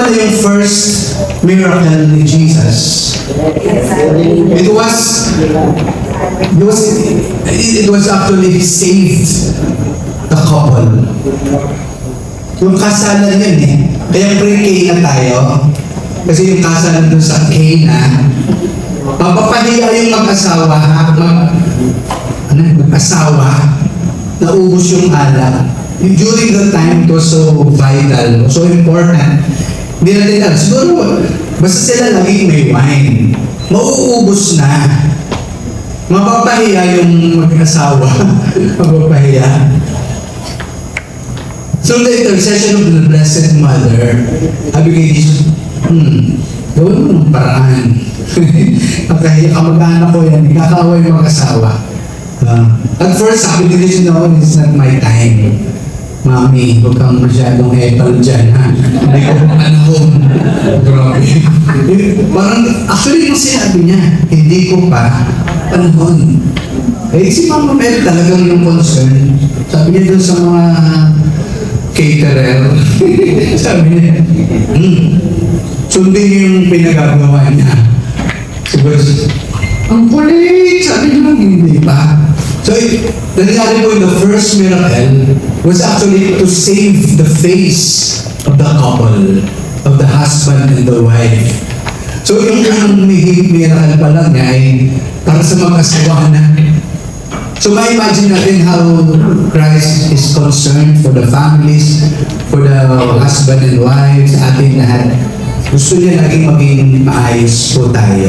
ba na yung first miracle ni Jesus? It was actually he saved the couple. Yung kasalan yun eh. Kaya pre-Cana tayo. Kasi yung kasalan doon sa Cana, mapapahiya yung mag-asawa, naubos yung alak. During the time, it was so vital, so important. Hindi natin alam. Siguro, basta sila laging may wine. Mauubos na. Mapapahiya yung mag-asawa. Mapapahiya. So the intercession of the Blessed Mother, sabi kay Jesus, gawin mo ng paraan. Pagkahiya ka mag-anak ko yan, ikakaway yung mag-asawa. At first, sabi ni Jesus, no, it's not my time. Mami, huwag kang masyadong epal dyan, ha? Hindi ko panahon. Grabe. Parang, actually, yung sinabi niya, hindi ko pa panahon. Eh, si Mama Mel talagang yung concern. Sabi niya doon sa mga caterer, sabi niya, sundin niyo yung pinagagawa niya. Siguro, ang kulit! Sabi niya lang, hindi pa. So, nangyari po the first miracle was actually to save the face of the couple, of the husband and the wife. So, yung miracle pa lang niya ay para sa mag-asawa na. So, ma-imagine natin how Christ is concerned for the families, for the husband and wives, ating lahat. Gusto niya laging maging maayos po tayo.